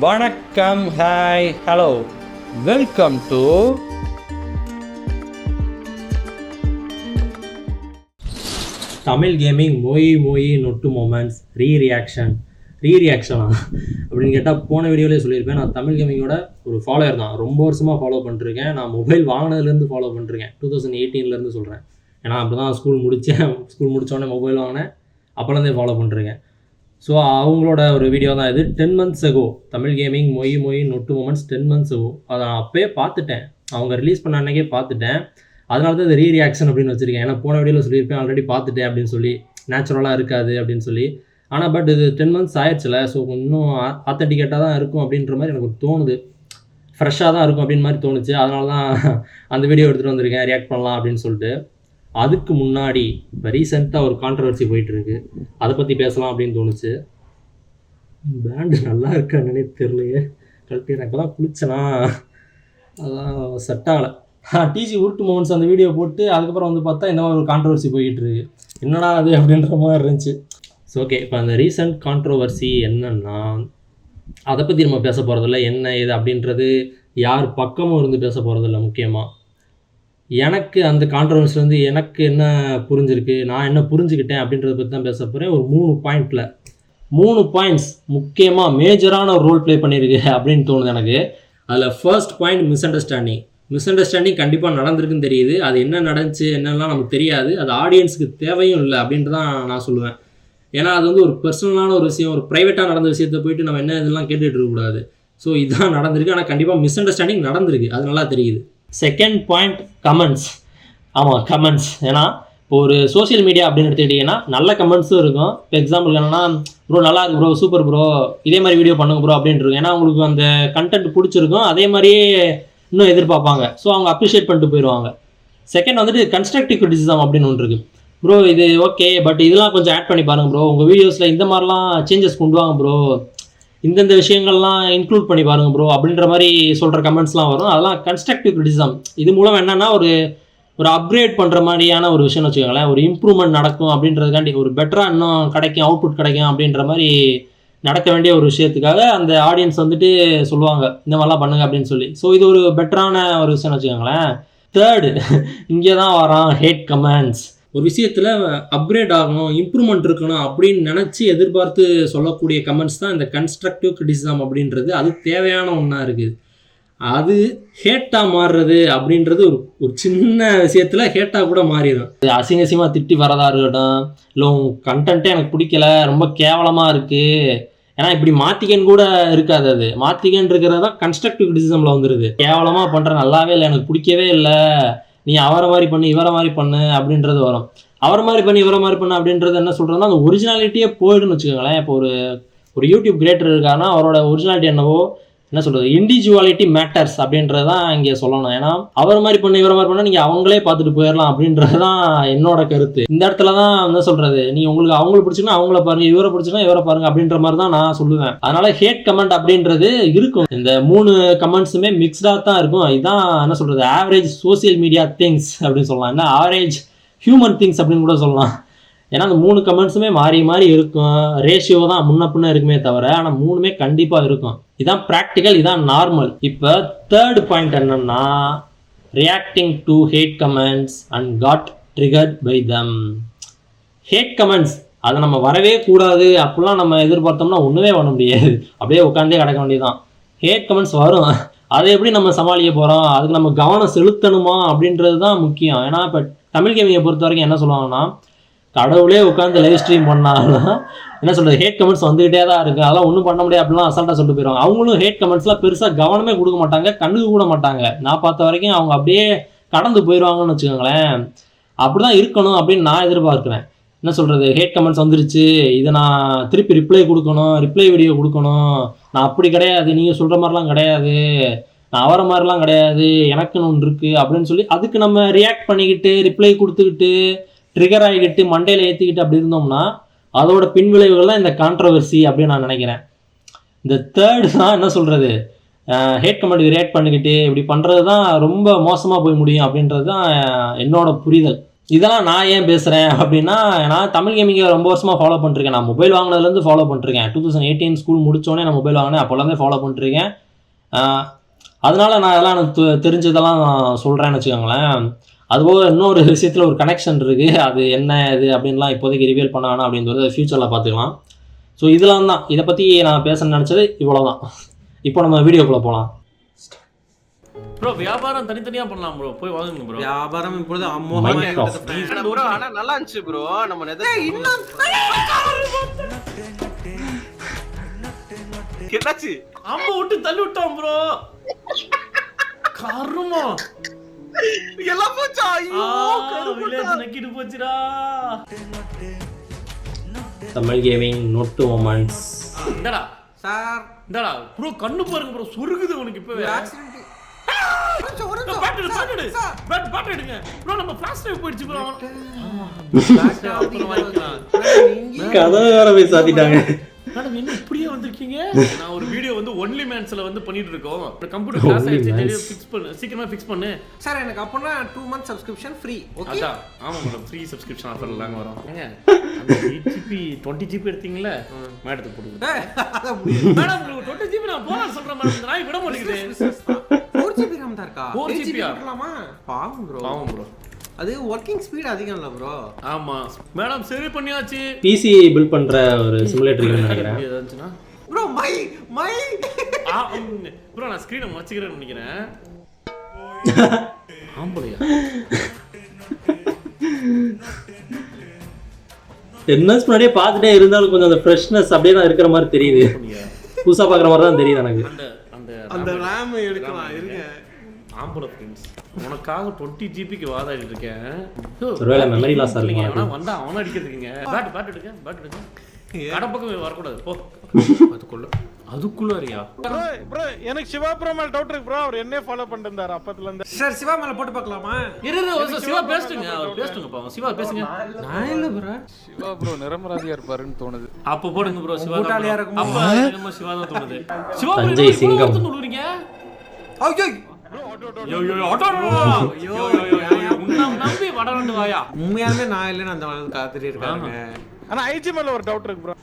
வணக்கம், hi, hello, welcome to Tamil gaming மொய் நொட்டு moments ரீரியாக்ஷனா அப்படின்னு கேட்டால் போன வீடியோலேயே சொல்லியிருப்பேன். நான் தமிழ் கேமிங்கோட ஒரு ஃபாலோயர் தான். ரொம்ப வருஷமாக ஃபாலோ பண்ணிருக்கேன். நான் மொபைல் வாங்கினதுலேருந்து ஃபாலோ பண்ணிருக்கேன். 2018 சொல்கிறேன். ஏன்னா அப்படி தான் ஸ்கூல் முடித்தோடனே மொபைல் வாங்கினேன். அப்போலேருந்தே ஃபாலோ பண்ணிருக்கேன். ஸோ அவங்களோட ஒரு வீடியோ தான் இது. 10 months ago தமிழ் கேமிங் மொய் நொட்டு மொமெண்ட்ஸ் 10 months ago. அதை நான் அப்போயே பார்த்துட்டேன். அவங்க ரிலீஸ் பண்ண அன்றைக்கே பார்த்துட்டேன். அதனால தான் இது ரீரியாக்ஷன் அப்படின்னு வச்சுருக்கேன். ஏன்னா போன வீடியோவில் சொல்லியிருப்பேன் ஆல்ரெடி பார்த்துட்டேன் அப்படின்னு சொல்லி, நேச்சுரலாக இருக்காது அப்படின்னு சொல்லி. ஆனால் பட் இது 10 months ஆயிடுச்சுல, ஸோ இன்னும் ஆத்தென்டிகேட்டாக தான் இருக்கும் அப்படின்ற மாதிரி எனக்கு தோணுது. ஃப்ரெஷ்ஷாக தான் இருக்கும் அப்படின்னு மாதிரி தோணுச்சு. அதனால தான் அந்த வீடியோ எடுத்துகிட்டு வந்திருக்கேன், ரியாக்ட் பண்ணலாம் அப்படின்னு சொல்லிட்டு. அதுக்கு முன்னாடி இப்போ ரீசெண்டாக ஒரு கான்ட்ரவர்சி போயிட்டுருக்கு, அதை பற்றி பேசலாம் அப்படின்னு தோணுச்சு. பேண்டு நல்லா இருக்கான்னு தெரியலையே, கழட்டி நான் இப்போ தான் குளிச்சேனா, அதான் செட் ஆகலை. டிசி உருட்டு மொமெண்ட்ஸ் அந்த வீடியோ போட்டு அதுக்கப்புறம் வந்து பார்த்தா இந்த மாதிரி ஒரு கான்ட்ரவர்சி போயிட்டு இருக்கு. என்னடா அது அப்படின்ற மாதிரி இருந்துச்சு. ஸோ ஓகே, இப்போ அந்த ரீசெண்ட் கான்ட்ரவர்சி என்னன்னா, அதை பற்றி நம்ம பேச போகிறதில்ல, என்ன இது அப்படின்றது யார் பக்கமும் இருந்து பேச போகிறதில்ல. முக்கியமாக எனக்கு அந்த கான்ட்ரவர்சி வந்து எனக்கு என்ன புரிஞ்சிருக்கு, நான் என்ன புரிஞ்சுக்கிட்டேன் அப்படின்றத பற்றி தான் பேச போகிறேன். ஒரு 3 பாயிண்ட்ஸ் முக்கியமாக மேஜரான ஒரு ரோல் ப்ளே பண்ணியிருக்கு அப்படின்னு தோணுது எனக்கு. அதில் ஃபர்ஸ்ட் பாயிண்ட் மிஸ்அண்டர்ஸ்டாண்டிங் கண்டிப்பாக நடந்திருக்குன்னு தெரியுது. அது என்ன நடந்துச்சு என்னெல்லாம் நமக்கு தெரியாது. அது ஆடியன்ஸுக்கு தேவையும் இல்லை அப்படின்ட்டு தான் நான் சொல்லுவேன். ஏன்னா அது வந்து ஒரு பர்சனலான ஒரு விஷயம், ஒரு ப்ரைவேட்டாக நடந்த விஷயத்தை போயிட்டு நம்ம என்ன இதெல்லாம் கேட்டுகிட்டு இருக்கக்கூடாது. ஸோ இதுதான் நடந்திருக்கு. ஆனால் கண்டிப்பாக மிஸ்அண்டர்ஸ்டாண்டிங் நடந்திருக்கு, அது நல்லா தெரியுது. Second point comments. ஆமாம், கமெண்ட்ஸ். ஏன்னா இப்போ ஒரு சோஷியல் மீடியா அப்படின்னு எடுத்துக்கிட்டிங்கன்னா நல்ல கமெண்ட்ஸும் இருக்கும். இப்போ எக்ஸாம்பிள் என்னென்னா, ப்ரோ நல்லா இருக்கு ப்ரோ, சூப்பர் ப்ரோ, இதே மாதிரி வீடியோ பண்ணுங்க ப்ரோ அப்படின்ட்டு இருக்கும். ஏன்னா உங்களுக்கு அந்த கண்டென்ட் பிடிச்சிருக்கும், அதே மாதிரியே இன்னும் எதிர்பார்ப்பாங்க. ஸோ அவங்க அப்ரிஷியேட் பண்ணிட்டு போயிடுவாங்க. செகண்ட் வந்துட்டு கன்ஸ்ட்ரக்டிவ் கிரிட்டிசிசம் அப்படின்னு ஒன்று இருக்குது. ப்ரோ இது ஓகே, பட் இதெல்லாம் கொஞ்சம் ஆட் பண்ணி பாருங்கள் ப்ரோ, உங்கள் வீடியோஸில் இந்த மாதிரிலாம் சேஞ்சஸ் கொண்டு வாங்க ப்ரோ, இந்தந்த விஷயங்கள்லாம் இன்க்ளூட் பண்ணி பாருங்கள் ப்ரோ அப்படின்ற மாதிரி சொல்கிற கமெண்ட்ஸ்லாம் வரும். அதெல்லாம் கன்ஸ்ட்ரக்டிவ் கிரிட்டிசிசம். இது மூலம் என்னென்னா ஒரு அப்கிரேட் பண்ணுற மாதிரியான ஒரு விஷயம்னு வச்சுக்கோங்களேன். ஒரு இம்ப்ரூவ்மெண்ட் நடக்கும் அப்படின்றதுக்காண்டி, ஒரு பெட்டராக இன்னும் கிடைக்கும், அவுட்புட் கிடைக்கும் அப்படின்ற மாதிரி நடக்க வேண்டிய ஒரு விஷயத்துக்காக அந்த ஆடியன்ஸ் வந்துட்டு சொல்லுவாங்க இந்த மாதிரிலாம் பண்ணுங்க அப்படின்னு சொல்லி. ஸோ இது ஒரு பெட்டரான ஒரு விஷயம்னு வச்சுக்கோங்களேன். தேர்டு, இங்கே தான் வரான் ஹேட் கமெண்ட்ஸ். ஒரு விஷயத்தில் அப்கிரேட் ஆகணும், இம்ப்ரூவ்மெண்ட் இருக்கணும் அப்படின்னு நினச்சி எதிர்பார்த்து சொல்லக்கூடிய கமெண்ட்ஸ் தான் இந்த கன்ஸ்ட்ரக்டிவ் கிரிட்டிசிசம் அப்படின்றது. அது தேவையான ஒன்றா இருக்குது. அது ஹேட்டாக மாறுறது அப்படின்றது ஒரு சின்ன விஷயத்தில் ஹேட்டாக கூட மாறிடும். அசிங்கமாக திட்டி வரதா இருக்கட்டும், இல்லை உங்கள் கண்டென்ட்டே எனக்கு பிடிக்கல, ரொம்ப கேவலமாக இருக்குது, ஏன்னா இப்படி மாற்றிக்கன்னு கூட இருக்காது. அது மாற்றிக்கன்னு இருக்கிறது தான் கன்ஸ்ட்ரக்டிவ் கிரிட்டிசிசமில் வந்துடுது. கேவலமாக பண்ணுற, நல்லாவே இல்லை, எனக்கு பிடிக்கவே இல்லை, நீ அவரை மாதிரி பண்ணு இவரை மாதிரி பண்ணு அப்படின்றது வரும். அவரை மாதிரி பண்ணி இவரை மாதிரி பண்ணு அப்படின்றது என்ன சொல்கிறதுனா, அந்த ஒரிஜினாலிட்டியே போயிடுன்னு வச்சுக்கோங்களேன். இப்போ ஒரு யூடியூப் கிரியேட்டர் இருக்காருன்னா அவரோட ஒரிஜினாலிட்டி என்னவோ, என்ன சொல்கிறது, இண்டிவிஜுவாலிட்டி மேட்டர்ஸ் அப்படின்றது தான் இங்கே சொல்லணும். ஏன்னா அவர் மாதிரி பண்ண இவரை மாதிரி பண்ண நீங்கள் அவங்களே பார்த்துட்டு போயிடலாம் அப்படின்றது தான் என்னோட கருத்து. இந்த இடத்துல தான் என்ன சொல்கிறது, உங்களுக்கு அவங்களுக்கு பிடிச்சிங்கன்னா அவங்கள பாருங்கள், இவரை பிடிச்சின்னா இவரை பாருங்கள் அப்படின்ற மாதிரி தான் நான் சொல்லுவேன். அதனால் ஹேட் கமெண்ட் அப்படின்றது இருக்கும். இந்த 3 கமெண்ட்ஸுமே மிக்ஸ்டாக தான் இருக்கும். இதுதான் என்ன சொல்கிறது, ஆவரேஜ் சோசியல் மீடியா திங்ஸ் அப்படின்னு சொல்லலாம், என்ன ஆவரேஜ் ஹியூமன் திங்ஸ் அப்படின்னு கூட சொல்லலாம். ஏன்னா அந்த 3 கமெண்ட்ஸுமே மாறி இருக்கும். ரேஷியோ தான் முன்ன பின்ன இருக்குமே தவிர, ஆனால் 3மே கண்டிப்பாக இருக்கும். இதான் ப்ராக்டிக்கல், இதான் நார்மல். இப்போ தேர்ட் பாயிண்ட் என்னன்னா, reacting to hate comments and got triggered by them. Hate comments அதை நம்ம வரவே கூடாது அப்படிலாம் நம்ம எதிர்பார்த்தோம்னா ஒன்றுமே பண்ண முடியாது, அப்படியே உட்காந்தே கிடக்க வேண்டியதுதான். ஹேட் கமெண்ட்ஸ் வரும், அதை எப்படி நம்ம சமாளிக்க போகிறோம், அதுக்கு நம்ம கவனம் செலுத்தணுமா அப்படின்றது தான் முக்கியம். ஏன்னா இப்போ தமிழ் கேமிங்கை பொறுத்த வரைக்கும் என்ன சொல்லுவாங்கன்னா, கடவுளே உட்காந்து லைவ் ஸ்ட்ரீம் பண்ணாலும் என்ன சொல்கிறது, ஹேட் கமெண்ட்ஸ் வந்துகிட்டே தான் இருக்குது, அதெல்லாம் ஒன்றும் பண்ண முடியாது அப்படிலாம் அசால்ட்டாக சொல்லிட்டு போயிடுவாங்க. அவங்களும் ஹேட் கமெண்ட்ஸ்லாம் பெருசாக கவனமே கொடுக்க மாட்டாங்க, கண்ணுக்கு கூட மாட்டாங்க. நான் பார்த்த வரைக்கும் அவங்க அப்படியே கடந்து போயிடுவாங்கன்னு வச்சுக்கோங்களேன். அப்படி தான் இருக்கணும் அப்படின்னு நான் எதிர்பார்க்குறேன். என்ன சொல்கிறது, ஹேட் கமெண்ட்ஸ் வந்துருச்சு, இதை நான் திருப்பி ரிப்ளை வீடியோ கொடுக்கணும், நான் அப்படி கிடையாது, நீங்கள் சொல்கிற மாதிரிலாம் கிடையாது, நான் அவரை மாதிரிலாம் கிடையாது, எனக்குன்னு ஒன்று இருக்குது அப்படின்னு சொல்லி அதுக்கு நம்ம ரியாக்ட் பண்ணிக்கிட்டு ரிப்ளை கொடுத்துக்கிட்டு ட்ரிகர் ஆகிக்கிட்டு மண்டையில் ஏற்றிக்கிட்டு அப்படி இருந்தோம்னா அதோட பின்விளைவுகள் தான் இந்த கான்ட்ரவர்சி அப்படின்னு நான் நினைக்கிறேன். இந்த தேர்டு தான் என்ன சொல்கிறது, ஹேட் கமெண்ட்டுக்கு ரியாக்ட் பண்ணிக்கிட்டு இப்படி பண்ணுறது தான் ரொம்ப மோசமாக போய் முடியும் அப்படின்றது தான் என்னோட புரிதல். இதெல்லாம் நான் ஏன் பேசுகிறேன் அப்படின்னா, நான் தமிழ் கேமிங்கை ரொம்ப வருஷமாக ஃபாலோ பண்ணிருக்கேன். நான் மொபைல் வாங்கினதுலேருந்து ஃபாலோ பண்ணிருக்கேன். 2018 ஸ்கூல் முடித்தோடனே நான் மொபைல் வாங்கினேன். அப்போலேருந்தே ஃபாலோ பண்ணிருக்கேன். அதனால நான் அதெல்லாம் எனக்கு தெரிஞ்சதெல்லாம் சொல்கிறேன்னு வச்சுக்கோங்களேன். அதுபோக இன்னொரு விஷயத்தில் ஒரு கனெக்ஷன் இருக்குது. அது என்ன இது அப்படின்லாம் இப்போதைக்கு ரிவீல் பண்ண வேணாம் அப்படின்றது ஃப்யூச்சரில் பார்த்துக்கலாம். ஸோ இதெல்லாம் தான் இதை பற்றி நான் பேசணும்னு நினச்சது இவ்வளோ தான். இப்போ நம்ம வீடியோக்குள்ளே போகலாம். ப்ரோ வியாபாரம் தனித்தனியா பண்ணலாம் ப்ரோ. போய் வாங்குங்க ப்ரோ. வியாபாரம் இப்பொழுது அமோகமா ப்ரோ. ஆனா நல்லா இருந்துச்சு ப்ரோ. நம்ம என்னாச்சு? அம்மா விட்டு தள்ளி விட்டோம் ப்ரோ. கருமா எல்லாம் போச்சா? ஐயோ வில்லேஜ் நக்கிட்டு போச்சுடா. Tamil gaming note moments. இந்தடா சார் இந்தடா ப்ரோ கண்ணு பாருங்க ப்ரோ. சொருகுது உனக்கு இப்பவே. ஆக்சிடென்ட். பேட் எடுங்க ப்ரோ. நம்ம ஃபிளாஷ் டைவ் போயிடுச்சு ப்ரோ. கதை வேற போய் சாத்திட்டாங்க. மேடம் என்ன இப்படியே வந்திருக்கீங்க? நான் ஒரு வீடியோ வந்து ஒன்லி மேன்ஸ்ல வந்து பண்ணிட்டு இருக்கோம். கம்ப்யூட்டர் கிளாஸ் ஆயிடுச்சு. ஃபிக்ஸ் பண்ணு, சீக்கிரமா ஃபிக்ஸ் பண்ணு சார். எனக்கு அப்பனா 2 month subscription free. ஓகே அதான். ஆமா மேடம், ஃப்ரீ சப்ஸ்கிரிப்ஷன் ஆஃபர்லாம் வரும். ஏங்க 8GB 20GB எடுத்தீங்கல மேடத்துக்கு போடுங்க. மேடம் 20GB நான் போலாம் சொல்றேன் மேடம். இந்த நாய் விட மாட்டேங்குது. 4GB RAM தான் இருக்கா? 4GB போடலாமா? பாவம் ப்ரோ. பாவம் ப்ரோ. அது ஒர்க்கிங் ஸ்பீட் அதிகம் இல்ல ப்ரோ. ஆமா மேடம் சரி பண்ணியாச்சு. பிசி பில்ட் பண்ற ஒரு சிமுலேட்டர் நினைக்கிறேன். ஏதாச்சுனா ப்ரோ மை ப்ரோ நான் ஸ்கிரீனை மறைச்சிக்கிறேன்னு நினைக்கிறேன். ஆம்பளையா? என்ன முன்னாடியே பார்த்துட்டே இருந்தாலும் கொஞ்சம் அந்த ஃப்ரெஷ்னஸ் அப்படியே தான் இருக்கிற மாதிரி தெரியுது. புதுசா பார்க்குற மாதிரி தான் தெரியுது எனக்கு. அந்த RAM எடுக்கலாம் இருங்க. ஆம்பளை ஃப்ரெண்ட்ஸ் உனக்காக 20GB வாதாடி இருக்கேன். ஒருவேளை மெமரி லாஸ் ஆகுமா? ஆனா வந்தா அவன அடிக்கிறதுக்குங்க. பேட் எடுங்க. கட பக்கம் வர கூடாது போ. அதுக்குள்ள அறியா bro எனக்கு சிவா ப்ரோ மேல டவுட் இருக்கு bro. அவர் என்ன ஃபாலோ பண்ணிட்டு இருந்தாரு அப்பத்துல இருந்து. சார் சிவா மேல போட்டு பார்க்கலாமா? இரு சிவா பேசுங்க. அவர் பேசுங்க பாவம். சிவா பேசுங்க. நான் இல்ல ப்ரோ. சிவா ப்ரோ நிரமராதியா இருப்பாருன்னு தோணுது. அப்ப போடுங்க ப்ரோ. சிவா கூட்டாளியா இருக்குமா? அப்ப நம்ம சிவா தான் தோணுது. சிவா தஞ்சை சிங்கம் சொல்றீங்க. ஐயோ நம்பி வடரண்டு வாயா. உண்மையாலுமே நான் இல்லைன்னு அந்த காத்துட்டு இருக்காங்க. ஆனா ஐஜி மேல ஒரு டவுட் இருக்கு ப்ரோ.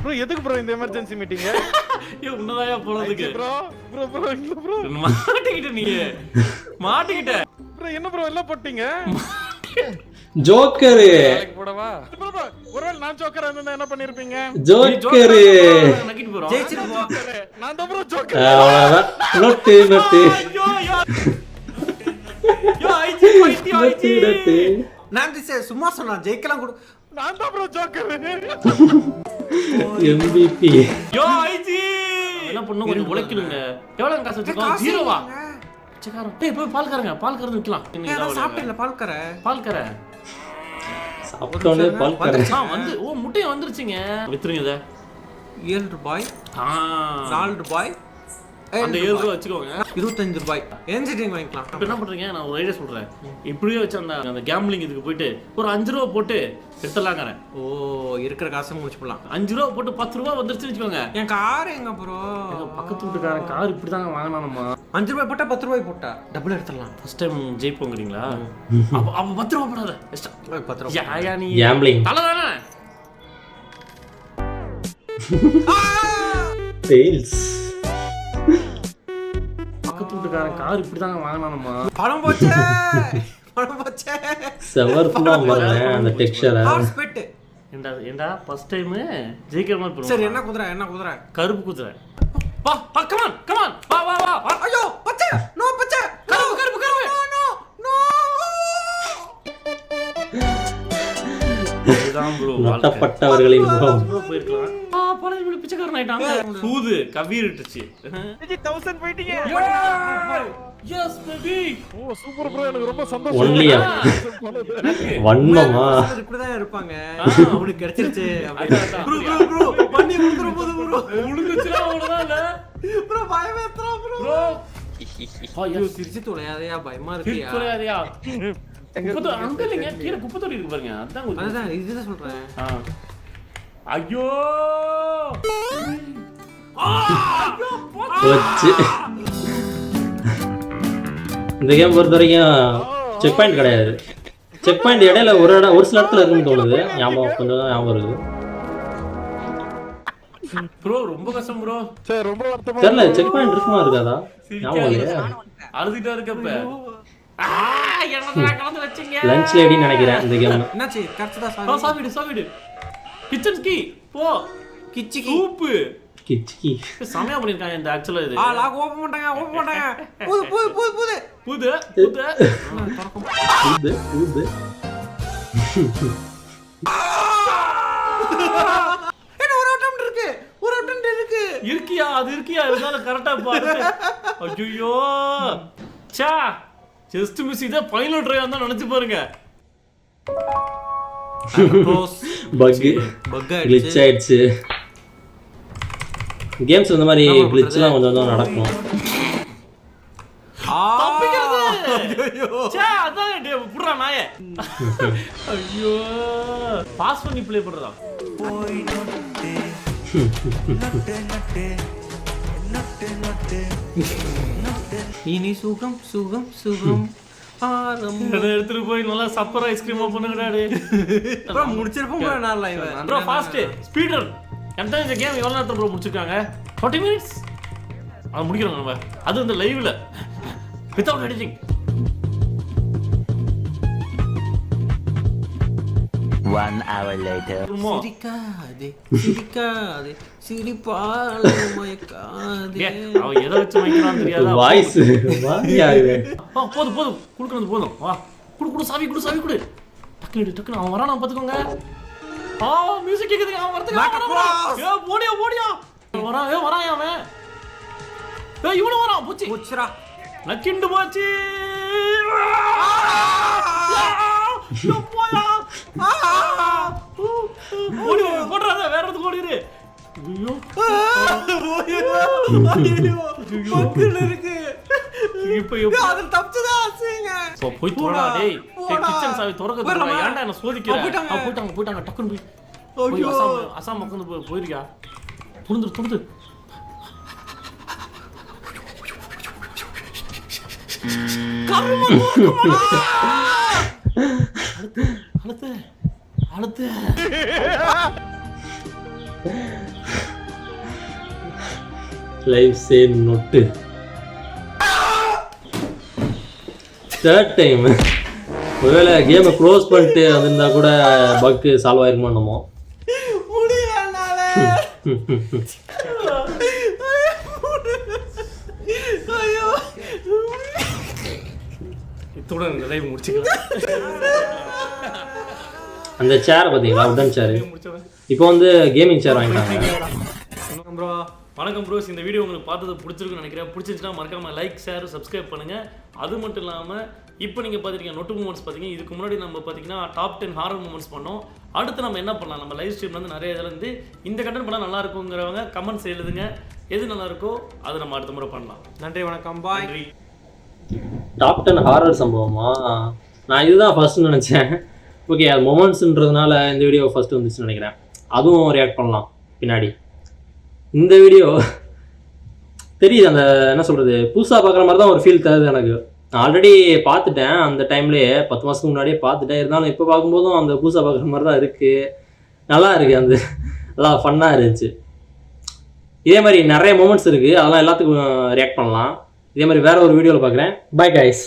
ப்ரோ எதுக்கு ப்ரோ இந்த எமர்ஜென்சி மீட்டிங்? ஐயோ உன்னதாயா போறதுக்கு. ப்ரோ இல்ல ப்ரோ. மாட்டிக்கிட்ட நீ. மாட்டிக்கிட்ட. ப்ரோ என்ன ப்ரோ எல்லாம் போட்டீங்க? ஜோக்கர் போடவா? ப்ரோ ஒருவேளை நான் ஜோக்கரா இருந்தா என்ன பண்ணிருப்பீங்க? ஜோக்கர் நக்கிட்டு போறோம். ஜெயிச்சிருவோம். நான் தான் ப்ரோ ஜோக்கர். அவ்வளவுதான். நோட்டு ஐஜி நான் சும்மா சொன்னா ஜெயிக்கலாம் கூட. நான் தான் ப்ரோ ஜோக்கர். MVP ஐஜி என்ன பண்ணனும் கொஞ்சம் உழைக்கணுங்க. எவ்வளவு காசு வச்சிருக்கோம்? 0வா? சக்காரம். போய் பால் கறந்து விக்கலாம். நீங்க சாப்பிட்டீங்களா பால் கற? சாப்பிட்டோனே பால் கரை. வந்து முட்டைய வந்துருச்சுங்க. வித்துருங்க இத. 7 ரூபாய். 4 ரூபாய். அந்த 7 ரூபாய் வச்சுக்கோங்க. 25 ரூபாய். என்ஜினியரிங் வாங்கிக்கலாம். இப்போ என்ன பண்றீங்க? நான் ஒரு ஐடியா சொல்றேன். இப்படியே வச்சு அந்த கேம்பிளிங் இதுக்கு போயிட்டு ஒரு 5 ரூபாய் போட்டு எடுத்துலாங்கறேன். ஓ இருக்கிற காசை முடிச்சு போலாம். 5 ரூபாய் போட்டு 10 ரூபாய் வந்துருச்சுன்னு வச்சுக்கோங்க. என் கார் எங்க ப்ரோ? பக்கத்து வீட்டுக்காரன் கார் இப்படி தாங்க வாங்கினானம்மா. 5 ரூபாய் போட்டா 10 ரூபாய் போட்டா டபுள் எடுத்துடலாம். ஃபர்ஸ்ட் டைம் ஜெயிப்போங்கறீங்களா? அப்ப 10 ரூபாய் போடாத. 10 ரூபாய். யாயா நீ கேம்பிளிங் தலதானே? ஃபெயில்ஸ். பக்கத்து வீட்டுக்காரன் கார் இப்படி தாங்க வாங்கினானம்மா. பணம் போச்சே. செவர் ஃபுல்லா பாருங்க அந்த டெக்ஸ்சர். Horse bet. ஏண்டா ஃபர்ஸ்ட் டைம் ஜெயிக்கிற மாதிரி பண்ணுவோம். சரி என்ன குதிரை? கருப்பு குதிரை. வா கம் ஆன் வா. ஐயோ பச்சை. நோ பச்சை. கருப்பு. நோ. இதுதான் ப்ரோ நட்டப்பட்டவர்களின் முகம். போயிருக்கலாம். பழைய வீடு பிச்சைக்காரன் ஆயிட்டாங்க. சூது கவிரிட்டுச்சு. 1000 போயிட்டீங்க. Yes baby. Oh super bro. எனக்கு ரொம்ப சந்தோஷம். ஒன்லியா வண்ணமா இப்படி தான் இருப்பாங்க. அவனுக்கு கிடைச்சிருச்சு. ப்ரோ பண்ணி கொடுத்துற போது ப்ரோ. உளுந்துச்சுனா அவ்வளவுதான் இல்ல. ப்ரோ பயமேத்ரா ப்ரோ. ஐயோ திருச்சி தொலையாதயா பயமா இருக்கியா? தொலையாதயா. குப்பை அங்க இல்லங்க. கீழ குப்பை தொட்டி இருக்கு பாருங்க. அதான் இதுதான் சொல்றேன். ஐயோ போச்சு. இந்த கேம் பொறுத்த வரைக்கும் செக் பாயிண்ட் கிடையாது. செக் பாயிண்ட் இடையில ஒரு சில இடத்துல இருக்குன்னு தோணுது. ஞாபகம் கொஞ்சம் தான் ஞாபகம் இருக்குது. ப்ரோ ரொம்ப கஷ்டம் ப்ரோ. சரி ரொம்ப வருத்தமா தெரியல செக் பாயிண்ட் இருக்குமா இருக்காதா ஞாபகம் இல்லையா. அழுதுட்டா இருக்கப்ப என்னடா கலந்து வச்சீங்க. லஞ்ச் லேடின்னு நினைக்கிறேன் இந்த கேம். என்னாச்சு கரெக்ட்டா சாவிடு கிச்சன் கீ போ. கிச்சி சூப்பு கிச்கி சமையா பண்ணிருக்காங்க இந்த ஆக்சுவலா இது. லாக் ஓபன் பண்ணிட்டாங்க புது புது என்ன ஒரு அட்டெம்ப்ட் இருக்கு இருக்கியா அது இருக்கியா இருந்தாலும் கரெக்டா பாரு. ஐயோ சா ஜஸ்ட் மிஸ். இத ஃபைனல் ட்ரை தான் நினைச்சு பாருங்க. பக் கிளிச் ஆயிடுச்சு. கேம்ஸ் இந்த மாதிரி கிளிச்லாம் கொஞ்சம் கொஞ்சம் நடக்கும். புடுறா நாயே. ஐயோ பாஸ் பண்ணி ப்ளே பண்றதா. இனி சுகம் சுகம் சுகம் எடுத்துட்டு போய் நல்லா சப்பர் ஐஸ்கிரீமா பண்ணுங்கடா. முடிச்சிருப்போம் நான் live bro fast speed run. என்கிட்ட இந்த கேம் எவ்வளவு நேரத்துல ப்ரோ முடிச்சிருக்காங்க? 40 minutes அது முடிக்கிறோம் நம்ம. அது இந்த லைவ்ல வித்அவுட் எடிட்டிங். 1 hour later. சிரிக்காதே சிரிப்பாலே மயக்காதே. அவ எதை வச்சு மைக்கிறான்னு தெரியாதா? வாய்ஸ் வாயாவே. போதும் குடுக்குறது போதும். வா குடு சாவி குடு. டக்குனு அவன் வரானா பாத்துக்கோங்க. மியூசிக் கேக்குதுங்க. அவன் வரதுக்கு ஓடியா வரான் அவன். இவனும் வரான். போச்சுடா நக்கிண்டு போச்சு. போடுறாத வேற இடத்துக்கு ஓடிடு. போய் தோடா டேய். கிச்சன் சாவி திறக்க ஏன்டா என்ன சோதிக்கிற? போயிட்டாங்க டக்குனு போய் அசாம் உட்காந்து போயிருக்கியா? துணுது அடுத்து live save note third time. ஒருவேளை கேமை க்ளோஸ் பண்ணிட்டு வந்திருந்தா கூட பக் சால்வ் ஆயிருக்குமா என்னமோ. இத்துடன் இந்த லைவ் முடிச்சுக்கலாம். அந்த சேர் பார்த்தீங்களா உடன் சேர். இப்போ வந்து கேமிங் சேர் வாங்கிட்டாங்க. வணக்கம் ப்ரோஸ். இந்த வீடியோ உங்களுக்கு பார்த்தது பிடிச்சிருக்குன்னு நினைக்கிறேன். பிடிச்சிருச்சுன்னா மறக்காம லைக் ஷேர் சப்ஸ்கிரைப் பண்ணுங்க. அது மட்டும் இல்லாமல் இப்போ நீங்கள் பார்த்துருக்கீங்க நொட்டு மூமெண்ட்ஸ் பார்த்தீங்க. இதுக்கு முன்னாடி நம்ம பார்த்தீங்கன்னா டாப் 10 ஹாரர் மூமெண்ட்ஸ் பண்ணோம். அடுத்து நம்ம என்ன பண்ணலாம்? நம்ம லைவ் ஸ்ட்ரீம்ல வந்து நிறைய இதில் இருந்து இந்த கண்டென்ட் பண்ணால் நல்லா இருக்குங்கிறவங்க கமெண்ட்ஸ் எழுதுங்க. எது நல்லா இருக்கோ அது நம்ம அடுத்த முறை பண்ணலாம். நன்றி வணக்கம் பாய். Top 10 horror சம்பவமா? நான் இதுதான் ஃபர்ஸ்ட் நினச்சேன். ஓகே அது மொமெண்ட்ஸ்ன்றதுனால இந்த வீடியோ ஃபர்ஸ்ட் வந்துச்சுன்னு நினைக்கிறேன். அதுவும் ரியாக்ட் பண்ணலாம் பின்னாடி. இந்த வீடியோ தெரியுது அந்த என்ன சொல்கிறது புதுசாக பார்க்குற மாதிரி தான் ஒரு ஃபீல் தருது எனக்கு. நான் ஆல்ரெடி பார்த்துட்டேன் அந்த டைம்லேயே 10 மாதத்துக்கு முன்னாடியே பார்த்துட்டேன். இருந்தாலும் இப்போ பார்க்கும்போதும் அந்த புதுசாக பார்க்குற மாதிரி தான் இருக்குது. நல்லா இருக்குது. அந்த நல்லா ஃபன்னாக இருந்துச்சு. இதே மாதிரி நிறைய மொமெண்ட்ஸ் இருக்குது. அதெல்லாம் எல்லாத்துக்கும் ரியாக்ட் பண்ணலாம். இதே மாதிரி வேறு ஒரு வீடியோவில் பார்க்குறேன். Bye guys.